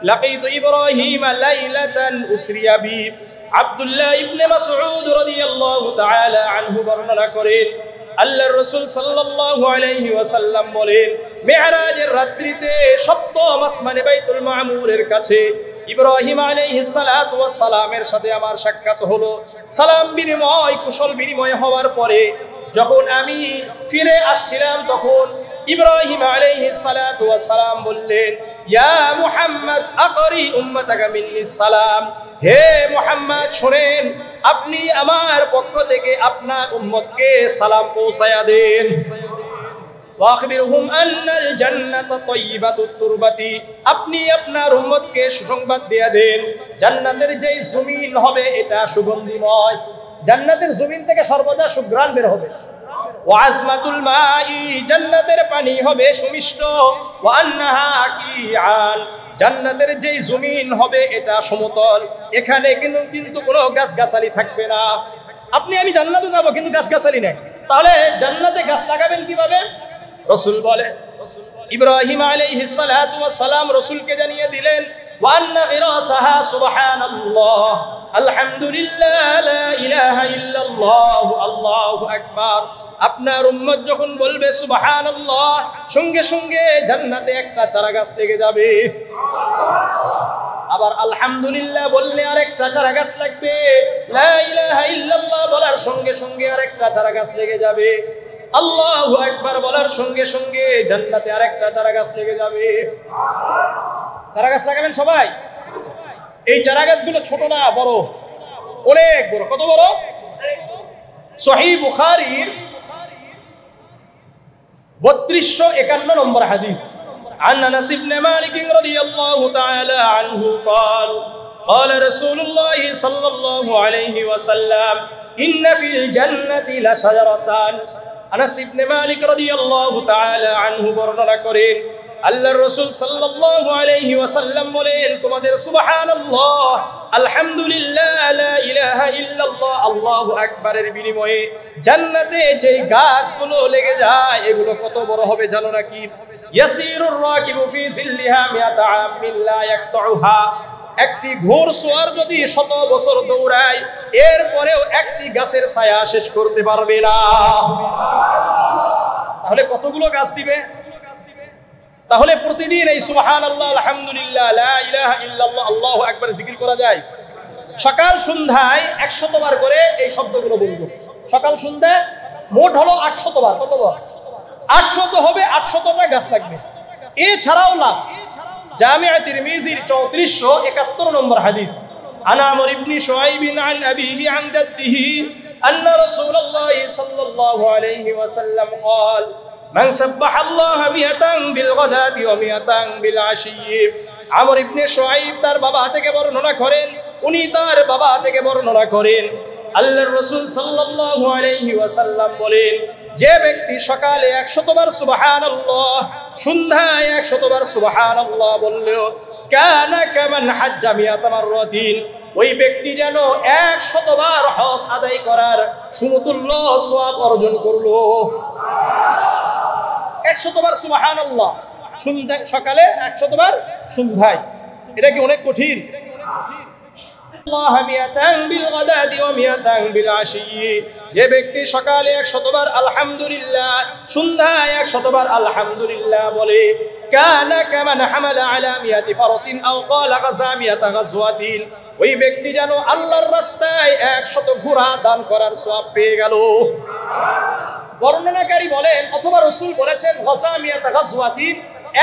لقيت إبراهيم ليلة أسري بي। আব্দুল্লাহ ইবনে মাসউদ রাদিয়াল্লাহু তাআলা আনহু বর্ণনা করেন, আল্লাহর রাসূল সাল্লাল্লাহু আলাইহি ওয়াসাল্লাম বলেন, মিরাজের রাত্রিতে সপ্তম আসমানে বাইতুল মামুরের কাছে ইব্রাহিম আলাইহিস সালাতু ওয়াস সালামের সাথে আমার সাক্ষাৎ হলো। সালাম বিনিময়, কুশল বিনিময় হওয়ার পরে যখন আমি ফিরে আসছিলাম, তখন ইব্রাহিম আলাইহিস সালাতু ওয়াস সালাম বললেন, ইয়া মুহাম্মদ আকরি উম্মাতাকা মিন্নি সালাম, হে মুহাম্মদ শুনেন, আপনি আমার পক্ষ থেকে আপনার উম্মতকে সালাম পৌঁছায়া দেন। ওয়াখবিরহুম আন্নাল জান্নাতা তাইয়্যিবাতুত তুরবাতি, আপনি আপনার উম্মতকে সুসংবাদ দিয়ে দেন, জান্নাতের যেই জমিন হবে এটা সুগন্ধিময়, জান্নাতের জমিন থেকে সর্বদা সুঘ্রাণ বের হবে। ওয়াজমাতুল মাই, জান্নাতের পানি হবে সুমিষ্ট। ওয়া আন্নাহা কিআন, জান্নাতের যেই জমিন হবে এটা সমতল, এখানে কিন্তু কোনো গাছগাছালি থাকবে না। আপনি আমি জান্নাতে যাব কিন্তু গাছগাছালি নেই, তাহলে জান্নাতে গাছ লাগাবেন কিভাবে? রাসূল বলে, ইব্রাহিম আলাইহিস সালাতু ওয়াস সালাম রাসূলকে জানিয়ে দিলেন, ওয়া আন্না গিরাসাহা সুবহানাল্লাহ আলহামদুলিল্লাহ লা ইলাহা ইল্লাল্লাহ আল্লাহু আকবার। আপনার উম্মত যখন বলবে সুবহানাল্লাহ, সঙ্গে সঙ্গে জান্নাতে একটা চারাগাছ লেগে যাবে। আবার আলহামদুলিল্লাহ বললে আরেকটা চারাগাছ লাগবে, লা ইলাহা ইল্লাল্লাহ বলার সঙ্গে সঙ্গে আরেকটা চারাগাছ লেগে যাবে, আল্লাহু আকবার বলার সঙ্গে সঙ্গে জান্নাতে আরেকটা চারাগাছ লেগে যাবে। চারাগাছ লাগাবেন সবাই। এই চারাগাছগুলো ছোট না, বড়, অনেক বড়। কত বড়? সহিহ বুখারীর 3251 নম্বর হাদিস। عن أنس بن مالك رضي الله تعالى عنه قال قال رسول الله صلى الله عليه وسلم إن في الجنة لشجرتان। আনাস ইবনে মালিক রাদিয়াল্লাহু তাআলা আনহু বর্ণনা করেন, আল্লাহর রাসূল সাল্লাল্লাহু আলাইহি ওয়াসাল্লাম বলেন, তোমাদের সুবহানাল্লাহ, আলহামদুলিল্লাহ, লা ইলাহা ইল্লাল্লাহ, আল্লাহু আকবারের বিনিময়ে জান্নাতে যেই গাছগুলো লেগে যায় এগুলো কত বড় হবে জানো নাকি? ইয়াসিরুর রাকিবু ফি জিল্লিহা মিয়াতা আমিন লা ইয়াকতাউহা, একটি ঘোড়সওয়ার যদি 100 বছর দৌড়ায় এরপরেও একটি গাছের ছায়া শেষ করতে পারবে না। তাহলে কতগুলো গাছ দিবে? তাহলে প্রতিদিন এই সুবহানাল্লাহ, আলহামদুলিল্লাহ, লা ইলাহা ইল্লাল্লাহ, আল্লাহু আকবার জিকির করা যায়। সকাল সন্ধ্যায় 100 বার করে এই শব্দগুলো বলবো। সকাল সন্ধ্যা মোট হলো 800 বার। কত বার? 800 হবে, 800টা গাছ লাগবে। এছাড়াও লাভ। জামিআ তিরমিজির 3471 নম্বর হাদিস। আনা আমর ইবনে শুআইব আন আবিহি আন জাদ্দিহি আন্না রাসূলুল্লাহ সাল্লাল্লাহু আলাইহি ওয়াসাল্লাম قال من سبح الله 100 بالغداة و100 بالعشي। আমর ইবনে শুআইব তার বাবা থেকে বর্ণনা করেন, উনি তার বাবা থেকে বর্ণনা করেন, আল্লাহর রাসূল সাল্লাল্লাহু আলাইহি ওয়াসাল্লাম বলেন, যে ব্যক্তি সকালে 100 বার সুবহানাল্লাহ, সন্ধ্যায় 100 বার সুবহানাল্লাহ বললেও কানা কামান হাজ্জা মিয়াতা মাররাতিন, ওই ব্যক্তি যেন 100 বার হজ আদায় করার সমতুল্য সওয়াব অর্জন করলো। 100 বার সুবহানাল্লাহ সকালে, 100 বার সন্ধ্যায়। এটা কি অনেক কঠিন? যে ব্যক্তি সকালে 100 বার আলহামদুলিল্লাহ, সন্ধ্যায় 100 বার আলহামদুলিল্লাহ বলে, কানা কামান হামালা আলা মিয়াতি ফারাসিন আও ক্বালা গাযা মিয়াতা গাযওয়াতিন, ওই ব্যক্তি যেন আল্লাহর রাস্তায় 100 ঘোড়া দান করার সওয়াব পেয়ে গেল। বর্ণনাকারী বলেন, অথবা রাসূল বলেছেন গাযা মিয়াতা গাযওয়াতিন,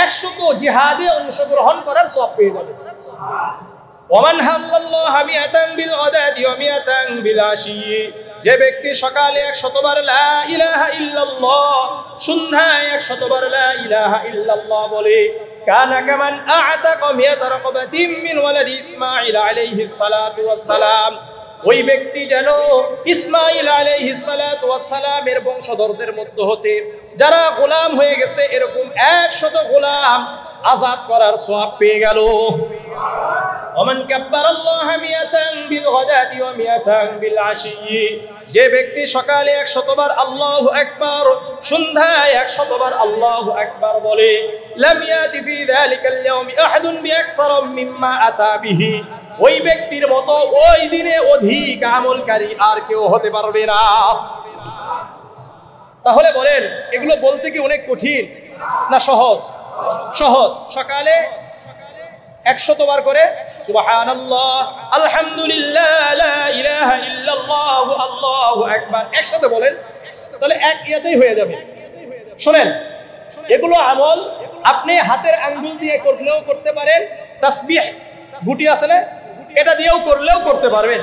100 জিহাদে অংশগ্রহণ করার সওয়াব পেয়ে যাবে। ওমান হাল্লাল্লাহু মিয়াতান বিল গাদাতি ওয়া মিয়াতান বিল আশি, যে ব্যক্তি সকালে 100 বার লা ইলাহা ইল্লাল্লাহ, সন্ধ্যায় 100 বার লা ইলাহা ইল্লাল্লাহ বলে, কানা কামান আ'তাকা মিয়াতা রাকাবাতিন মিন ওয়ালাদি ইসমাঈল আলাইহিস সালাতু ওয়াস সালাম, ওই ব্যক্তি যেন ইসমাঈল আলাইহিস সালাতু ওয়াস সালামের বংশধরদের মধ্য হতে যারা গোলাম হয়ে গেছে এরকম 100 গোলাম আজাদ করার সওয়াব পেয়ে গেল। ওমান কাব্বারাল্লাহু মিয়াতান বিল গাদাতি ওয়া মিয়াতান বিল আশি, যে ব্যক্তি সকালে 100 বার আল্লাহু আকবার, সন্ধ্যায় 100 বার আল্লাহু আকবার বলে, লাম ইয়াতি ফি যালিকাল ইয়াউমি আহাদুন বিআকতার মিম্মা আতা বিহি, ওই ব্যক্তির মতো ওই দিনে অধিক আমলকারী আর কেউ হতে পারবে না। তাহলে বলেন, এগুলো বলতে কি অনেক কঠিন না সহজ? সহজ। সকালে 100 বার করে সুবহানাল্লাহ, আলহামদুলিল্লাহ, লা ইলাহা ইল্লাল্লাহ, আল্লাহু আকবার একসাথে বলেন, তাহলে এক ইয়াতেই হয়ে যাবে। শুনেন, এগুলো আমল আপনি হাতের আঙ্গুল দিয়ে করলেও করতে পারেন, তাসবিহ গুটি আছে না, এটা দিয়েও করলেও করতে পারবেন।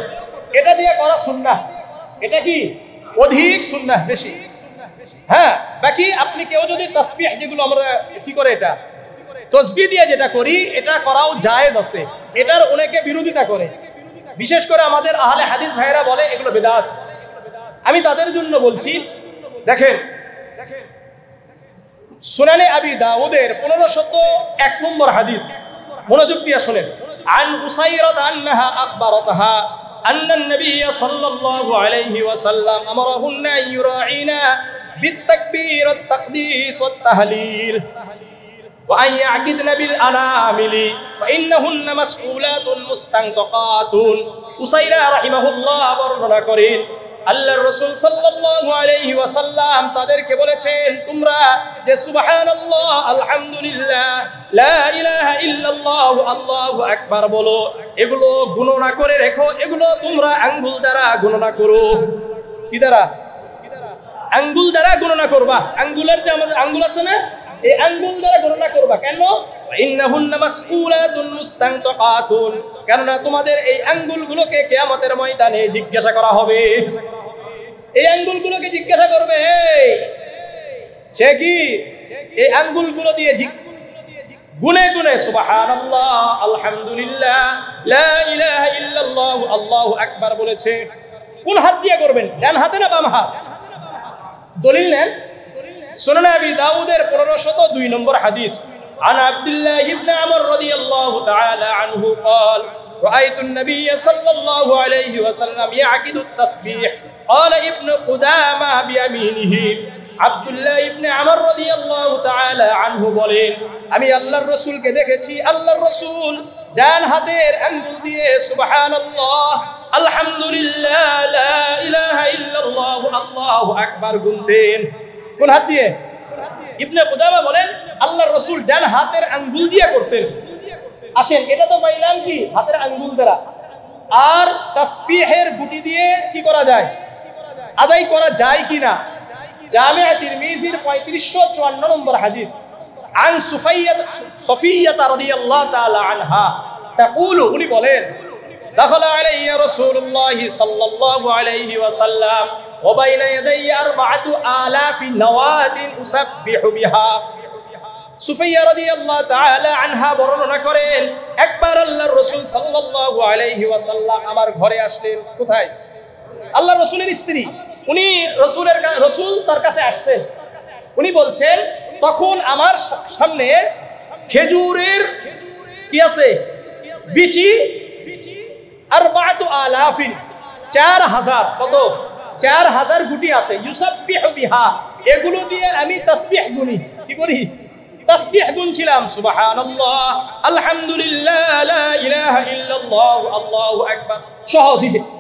এটা দিয়ে করা সুন্নাহ, এটা কি অধিক সুন্নাহ, বেশি। হ্যাঁ, বাকি আপনি কেউ যদি তাসবিহ, যেগুলো আমরা কি করে এটা তাসবিহ দিয়ে যেটা করি, এটা করাও জায়েজ আছে। এটার অনেকে বিরোধিতা করে, বিশেষ করে আমাদের আহলে হাদিস ভাইয়েরা বলে এগুলো বিদআত। আমি তাদের জন্য বলছি, দেখেন সুনানে আবি দাউদের 1501 নম্বর হাদিস, মনোযোগ দিয়ে শুনেন। আন উসাইরাত আন্নাহা আখবারাতহা আন্নান নবী সাল্লাল্লাহু আলাইহি ওয়াসাল্লাম আমারাহুন্না ইউরাঈনা বিত-তাকবীর ওয়াত-তাকদীস ওয়াত-তাহলিল ওয়া আন ইয়াকিদনা বিল আনামিলি ওয়া ইন্নাহুন্না মাসউলাতুন মুস্তানতাকাতুন। উসাইরা রাহিমাহুল্লাহ বর্ণনা করেন, আল্লাহর রাসূল সাল্লাল্লাহু আলাইহি ওয়াসাল্লাম তাদেরকে বলেছেন, তোমরা যে সুবহানাল্লাহ, আলহামদুলিল্লাহ, লা ইলাহা ইল্লাল্লাহ, আল্লাহু আকবার বলো, এগুলো গণনা করে রেখো। এগুলো তোমরা আঙ্গুল দ্বারা গণনা করো। কি দ্বারা? আঙ্গুল দ্বারা গণনা করবা। আঙ্গুলের যে আমাদের আঙ্গুল আছে না, এই আঙ্গুল দ্বারা গণনা করবা। কেন? ইন্নাহুন্না মাসউলাতুন মুস্তানতাকাতুন, কেননা তোমাদের এই আঙ্গুলগুলোকে কিয়ামতের ময়দানে জিজ্ঞাসা করা হবে। এই আঙ্গুলগুলোকে জিজ্ঞাসা করবে, সে কি এই আঙ্গুলগুলো দিয়ে গুনে গুনে সুবহানাল্লাহ, আলহামদুলিল্লাহ, লা ইলাহা ইল্লাল্লাহ, আল্লাহু আকবার বলেছে। কোন হাত দিয়ে করবেন? ডান হাতে না বাম হাত? দলিল নেন। সুনান আবি দাউদের 1502 নম্বর হাদিস। عن عبد الله بن عمرو رضي الله تعالى عنه قال رأيت النبي صلى الله عليه وسلم يعقد التسبيح قال ابن قدامة بيمينه। আব্দুল্লাহ ইবনে আমর রাদিয়াল্লাহু তাআলা আনহু বলেন, আমি আল্লাহর রাসূলকে দেখেছি, আল্লাহর রাসূল ডান হাতের আঙ্গুল দিয়ে সুবহানাল্লাহ, আলহামদুলিল্লাহ, লা ইলাহা ইল্লাল্লাহ, আল্লাহু আকবার গুনতেন। কোন হাত দিয়ে? ইবনে কুদামা বলেন আল্লাহর রাসূল ডান হাতের আঙ্গুল দিয়ে করতেন। আসেন, এটা তো পাইলাম কি হাতের আঙ্গুল দ্বারা। আর তাসবিহের গুটি দিয়ে কি করা যায়, আদায় করা যায় কিনা? জামিআ তিরমিজির 3554 নম্বর হাদিস। আন সফিয়া রাদিয়াল্লাহু তাআলা আনহা তাকুলু, উনি বলেন, দাখালা আলাইয়া রাসূলুল্লাহ সাল্লাল্লাহু আলাইহি ওয়াসাল্লাম ওয়া বাইনা ইয়াদাইহি 4000 নওয়াতিন উসাব্বিহু বিহা। সুফিয়া রাদিয়াল্লাহু তাআলা আনহা বর্ণনা করেন, একবার আল্লাহর রাসূল সাল্লাল্লাহু আলাইহি ওয়াসাল্লাম আমার ঘরে আসলেন। কোথায়? আল্লাহর রাসূলের স্ত্রী, উনি রাসূল তার কাছে আসছেন। উনি বলছেন, তখন আমার সামনে খেজুরের কি আছে, বিচি, 4000, 4000, কত? 4000 গুটি আছে। ইউসাব্বিহু বিহা, এগুলো দিয়ে আমি তাসবিহ গুনি। কি করি? তাসবিহ গুনছিলাম। সুবহানাল্লাহ, আলহামদুলিল্লাহ, লা ইলাহা ইল্লাল্লাহ, আল্লাহু আকবার। সহজ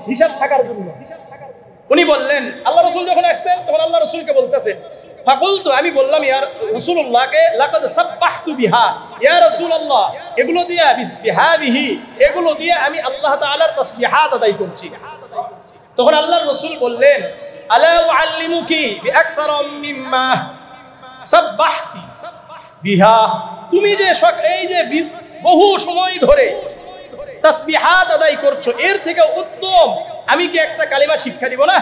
হিসাব থাকার জন্য উনি বললেন, আল্লাহ রাসূল যখন আসছেন তখন আল্লাহ রাসূলকে বলতেছেন, ফাকুলতু, আমি বললাম, ইয়া রাসূলুল্লাহকে, লাকাদ সাব্বাহতু বিহা, ইয়া রাসূলুল্লাহ, এগুলো দিয়ে বিহাদিহি, এগুলো দিয়ে আমি আল্লাহ তাআলার তাসবিহাত আদায় করছি। তখন আল্লাহর রাসূল বললেন, আলা উআল্লিমুকি বিআকতারা মিম্মা সাব্বাহতি বিহা, তুমি যে এই যে বহু সময় ধরে তাসবিহাত আদায় করছো, এর থেকে উত্তম আমি কি একটা কালিমা শিক্ষা দিব না?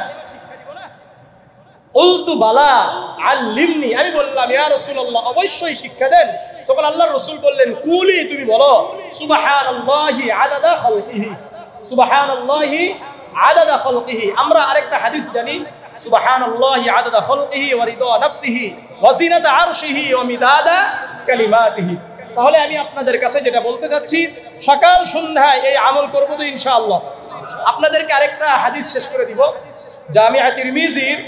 উলতু বালা আল্লিমনি, আমি বললাম, ইয়া রাসূলুল্লাহ, অবশ্যই শিক্ষা দেন। তখন আল্লাহর রাসূল বললেন, কুলি, তুমি বলো, সুবহানাল্লাহি আদাদা খালকিহি, সুবহানাল্লাহি আদাদা খালকিহি। আমরা আরেকটা হাদিস জানি, সুবহানাল্লাহি আদাদা খালকিহি ওয়া রিদা নাফসিহি ওয়া জিনাতা আরশিহি ওয়া মিদাদা কালিমাতিহি। তাহলে আমি আপনাদের কাছে যেটা বলতে চাচ্ছি, সকাল সন্ধ্যায় এই আমল করব তো ইনশাআল্লাহ। আপনাদেরকে আরেকটা হাদিস শেষ করে দিব। জামিআ তিরমিজির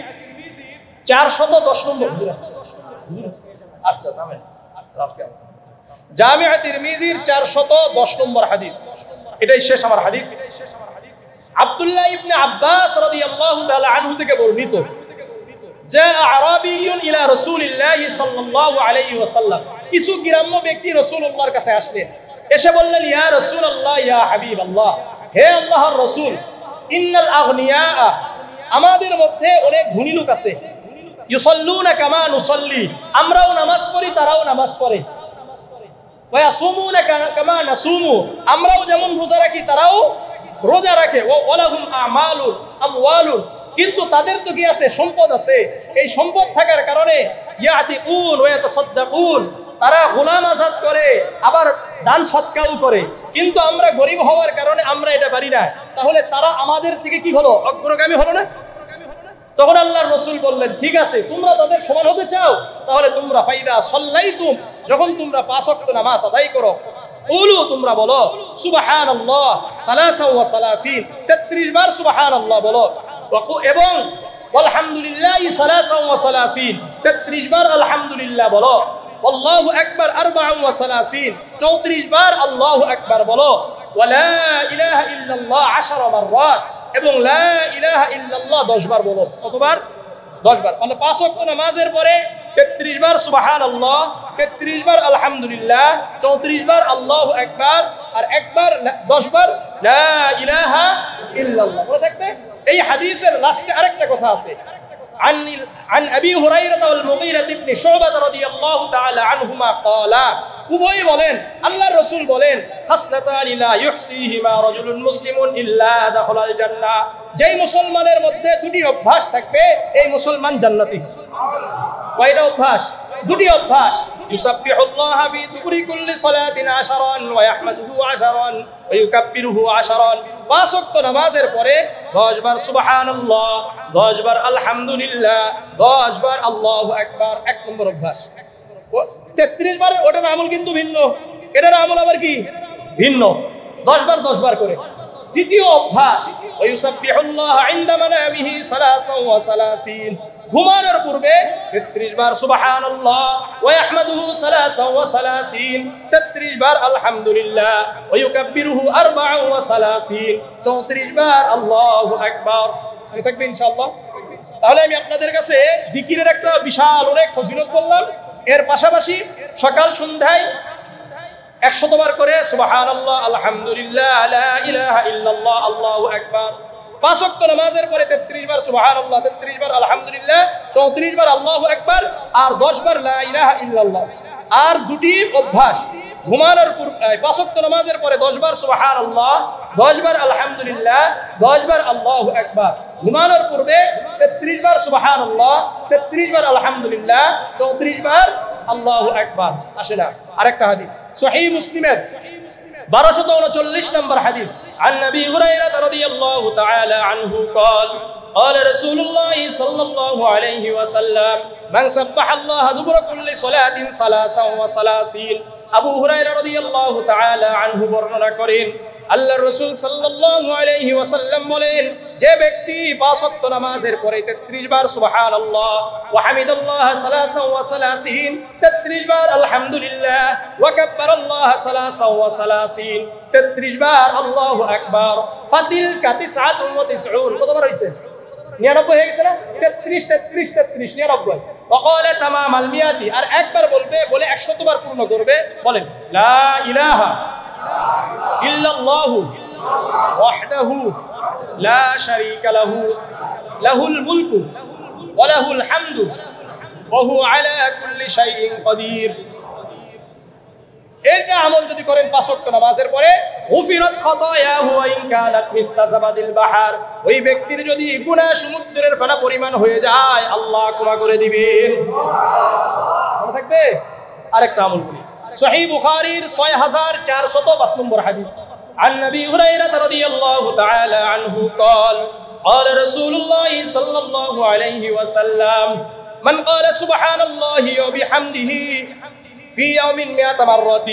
410 নম্বর। আচ্ছা, থামেন। জামিআ তিরমিজির 410 নম্বর হাদিস, এটাই শেষ আমার হাদিস। আব্দুল্লাহ ইবনে আব্বাস রাদিয়াল্লাহু তাআলা আনহু থেকে বর্ণিত, জা আরাবিয়ুন ইলা রাসূলিল্লাহি সাল্লাল্লাহু আলাইহি ওয়াসাল্লাম, কিছু গ্রাম্য ব্যক্তি রাসূলুল্লাহর কাছে আসলেন। এসে বললেন, ইয়া রাসূলুল্লাহ, ইয়া হাবিবাল্লাহ, হে আল্লাহর রাসূল, ইন্নাল আগনিয়া, আমাদের মধ্যে অনেক ধনী লোক আছে। ইউসাল্লুনা কামা নুসাল্লি, আমরাও নামাজ পড়ি তারাও নামাজ পড়ে। ওয়া ইয়াসুমুনা কামা নাসুমু, আমরাও যেমন রোজা রাখি তারাও রোজা রাখে। ওয়া লাহুম আমালুন আমওয়ালুন, কিন্তু তাদের তো কি আছে? সম্পদ আছে। এই সম্পদ থাকার কারণে ইয়াতিকুন ওয়া ইয়াতাসাদ্দাকুন, তারা গোলাম আজাদ করে আবার দান সৎকাও করে। কিন্তু আমরা গরিব হওয়ার কারণে আমরা এটা পারি না। তাহলে তারা আমাদের থেকে কি হলো? অগ্রগামী হলো না? তখন আল্লাহর রাসূল বললেন, ঠিক আছে, তোমরা তাদের সমান হতে চাও, তাহলে তোমরা ফাইদা সাল্লাইতুম, যখন তোমরা 5 ওয়াক্ত নামাজ আদায় করো, কুলু, তোমরা বলো সুবহানাল্লাহ সালাসা ওয়া সালাসিন, 33 বার সুবহানাল্লাহ বলো, এবং আলহামদুলিল্লাহি সালাসা ওয়া সালাসিন, 33 বার আলহামদুলিল্লাহ বলো, আল্লাহু আকবার 34, 34 বার আল্লাহু আকবার বলো, ওয়া লা ইলাহা ইল্লাল্লাহ 10 মাররাত, এবং লা ইলাহা ইল্লাল্লাহ 10 বার বলো। কতবার? 10 বার। মানে 5 ওয়াক্ত নামাজের পরে 33 বার সুবহানাল্লাহ, 33 বার আলহামদুলিল্লাহ, 34 বার আল্লাহু আকবার, আর একবার 10 বার লা ইলাহা ইল্লাল্লাহ। মনে থাকবে? এই হাদিসের লাস্টে আরেকটা কথা আছে, عن أبي هريرة والمغيرة بن شعبة رضي الله تعالى عنهما قال, উভয় বলেন, আল্লাহর রাসূল বলেন, হাসনাতানি লা ইহসিহিমা রাজুলুন মুসলিমুন ইল্লা দাখালাল জান্নাহ, যেই মুসলমানের মধ্যে দুটি অভ্যাস থাকবে এই মুসলমান জান্নাতি। কয়টা অভ্যাস? দুটি অভ্যাস। ইউসাব্বিহুল্লাহ ফি দুবুরি কুল্লি সালাতিন 10 ওয়া ইয়াহমাদুহু 10 ওয়া ইউকাব্বিরুহু 10। 5 ওয়াক্ত নামাজের পরে 10 বার সুবহানাল্লাহ, 10 বার আলহামদুলিল্লাহ, 10 বার আল্লাহু আকবার। 1 নম্বর অভ্যাস। 33 বারের ওটার আমল কিন্তু ভিন্ন, এটার আমল আবার কি ভিন্ন। 10 বার 10 বার করে। দ্বিতীয় অভ্যাস, ওয়ায়ুসাব্বিহুল্লাহ ইনদা মানামিহি সালাসান ওয়া সালাসিন, ঘুমানোর পূর্বে 33 বার সুবহানাল্লাহ, ওয়া ইয়াহমাদুহু সালাসান ওয়া সালাসিন, 33 বার আলহামদুলিল্লাহ, ওয়া ইউকাব্বিরুহু 34, 34 বার আল্লাহু আকবার। মনে থাকবে ইনশাআল্লাহ? তাহলে আমি আপনাদের কাছে জিকিরের একটা বিশাল অনেক ফজিলত বললাম, এর পাশাপাশি সকাল সন্ধ্যায় 100 বার করে সুবহানাল্লাহ, আলহামদুলিল্লাহ, লা ইলাহা ইল্লাল্লাহ, আল্লাহু আকবার। 5 ওয়াক্ত নামাজের পরে 33 বার সুবহানাল্লাহ, 33 বার আলহামদুলিল্লাহ, 34 বার আল্লাহু আকবার, আর 10 বার লা ইলাহা ইল্লাল্লাহ। আর দুটি অভ্যাস, ঘুমানোর পূর্বে 5 ওয়াক্ত নামাজের পরে 10 বার সুবহানাল্লাহ, 10 বার আলহামদুলিল্লাহ, 10 বার আল্লাহু আকবার। ঘুমানোর পূর্বে 33 বার সুবহানাল্লাহ, 33 বার আলহামদুলিল্লাহ, 34 বার আল্লাহু আকবার। আসে না? আরেকটা হাদিস সহিহ মুসলিমের 1239 নম্বর হাদিস, عن ابي هريره رضي الله تعالى عنه قال قال رسول الله صلى الله عليه وسلم من سبح الله دبر كل صلاه 33। আবু হুরায়রা রাদিয়াল্লাহু তাআলা আনহু বর্ণনা করেন, আল্লাহর রাসূল সাল্লাল্লাহু আলাইহি ওয়াসাল্লাম বলেন, যে ব্যক্তি 5 ওয়াক্ত নামাজের পরে 33 বার সুবহানাল্লাহ ওয়া হামিদাল্লাহ সালাসান ওয়া সালাসিন, 33 বার আলহামদুলিল্লাহ ওয়া কাব্বারাল্লাহ সালাসান ওয়া সালাসিন, 33 বার আল্লাহু আকবার, ফাতিলকা 99। কতবার হইছে? 99 হয়ে গেছে না? 33 33 33 99। ওয়াকালা তামামাল মিয়াতি, আর একবার বলবে, বলে 100 বার পূর্ণ করবে। বলেন লা ইলাহা ইল্লাল্লাহু ওয়াহদাহু লা শারীকা লাহু লাহুল মুলকু ওয়া লাহুল হামদু ওয়া হুয়া আলা কুল্লি শাইইন কাদির। এটা আমল যদি করেন 5 ওয়াক্ত নামাজের পরে, গুফিরাত খাতায়াহু ওয়া ইন কানাত মিসলা যাবাদিল বাহার, ওই ব্যক্তির যদি গুনাহ সমুদ্রের ফেনা পরিমাণ হয়ে যায় আল্লাহ ক্ষমা করে দিবেন। মনে থাকবে? আরেকটা আমল বলি, সহিহ বুখারীর 6405 নম্বর হাদিস, عن ابي هريره رضي الله تعالى عنه قال قال رسول الله صلى الله عليه وسلم من قال سبحان الله وبحمده في يوم 100 مرة।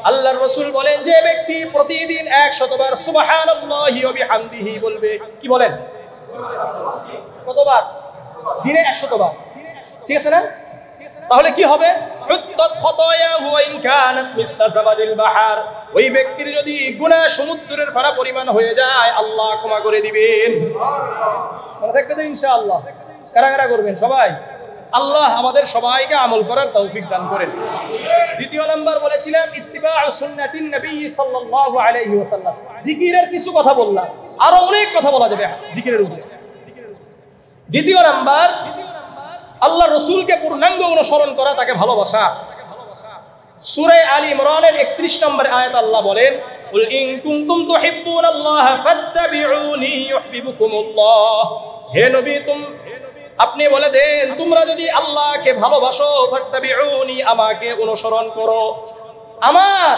আল্লাহর রাসূল বলেন, যে ব্যক্তি প্রতিদিন 100 বার সুবহানাল্লাহি ওয়া বিহামদিহি বলবে। কি বলেন? কতবার? দিনে 100 বার। ঠিক আছে না? তাহলে কি হবে? হুত্তাত খাতায়াহু ওয়া ইন কানাত মিসলা যাবাদিল বাহার, ওই ব্যক্তির যদি গুনাহ সমুদ্রের ফেনা পরিমাণ হয়ে যায় আল্লাহ ক্ষমা করে দিবেন। মনে থাকবে তো ইনশাআল্লাহ? কারা কারা করবেন? সবাই। আল্লাহ আমাদের সবাইকে আমল করার তৌফিক দান করেন। দ্বিতীয় নাম্বার বলেছিলাম ইত্তিবাউ সুন্নাতিন নবী সাল্লাল্লাহু আলাইহি ওয়াসাল্লাম। জিকিরের কিছু কথা বললাম, আরো অনেক কথা বলা যাবে জিকিরের উপরে। দ্বিতীয় নাম্বার, আল্লাহ রসুলকে পূর্ণাঙ্গ অনুসরণ করা তাকে ভালোবাসা। সূরা আলী ইমরানের 31 নম্বর আয়াত আল্লাহ বলেন, কুল ইন কুনতুম তুহিব্বুনাল্লাহ ফাত্তাবিউনি ইউহিব্বুকুমুল্লাহ। হে নবী, আপনি বলে দেন, তোমরা যদি আল্লাহকে ভালোবাসো, ফাত্তাবিউনি, আমাকে অনুসরণ করো, আমার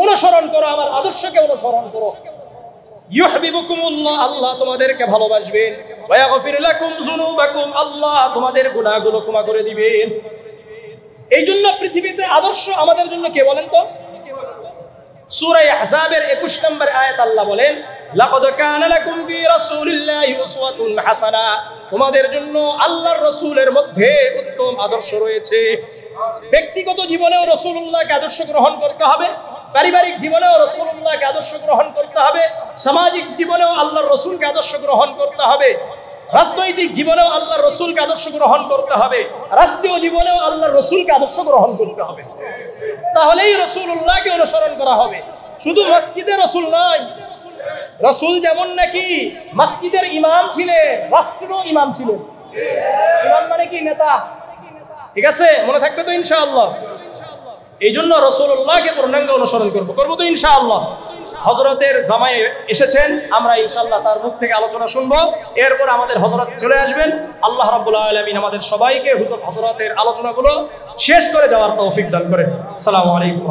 অনুসরণ করো, আমার আদর্শকে অনুসরণ করো। ইউহিব্বুকুমুল্লাহ, আল্লাহ তোমাদেরকে ভালোবাসবেন। ওয়া ইয়াগফির লাকুম যুনুবাকুম, আল্লাহ তোমাদের গুনাহগুলো ক্ষমা করে দিবেন। এই জন্য পৃথিবীতে আদর্শ আমাদের জন্য কে বলেন তো? সূরা আহজাবের 21 নম্বর আয়াত আল্লাহ বলেন, লাকাদ কানা লাকুম ফি রাসূলিল্লাহি উসওয়াতুন হাসানা, তোমাদের জন্য আল্লাহর রাসূলের মধ্যে উত্তম আদর্শ রয়েছে। ব্যক্তিগত জীবনেও রাসূলুল্লাহকে আদর্শ গ্রহণ করতে হবে, পারিবারিক জীবনেও রাসূলুল্লাহকে আদর্শ গ্রহণ করতে হবে, সামাজিক জীবনেও আল্লাহর রাসূলকে আদর্শ গ্রহণ করতে হবে, রাজনৈতিক জীবনেও আল্লাহর রাসূলকে আদর্শ গ্রহণ করতে হবে, রাষ্ট্রীয় জীবনেও আল্লাহর রাসূলকে আদর্শ গ্রহণ করতে হবে। তাহলেই রাসূলুল্লাহকে অনুসরণ করা হবে। শুধু মসজিদে রাসূল নয়, রাসূল যেমন নাকি মসজিদের ইমাম ছিলেন, রাষ্ট্রেরও ইমাম ছিলেন। ইমাম মানে কি? নেতা। ঠিক আছে, মনে থাকবে তো ইনশাআল্লাহ? এই জন্য রাসূলুল্লাহকে পূর্ণাঙ্গ অনুসরণ করবো তো ইনশাআল্লাহ। হযরতের জামাই এসেছেন, আমরা ইনশাআল্লাহ তার মুখ থেকে আলোচনা শুনবো। এরপর আমাদের হযরত চলে আসবেন। আল্লাহ রাব্বুল আলামিন আমাদের সবাইকে হযরতের আলোচনাগুলো শেষ করে যাওয়ার তৌফিক দান করেন। আসসালামু আলাইকুম।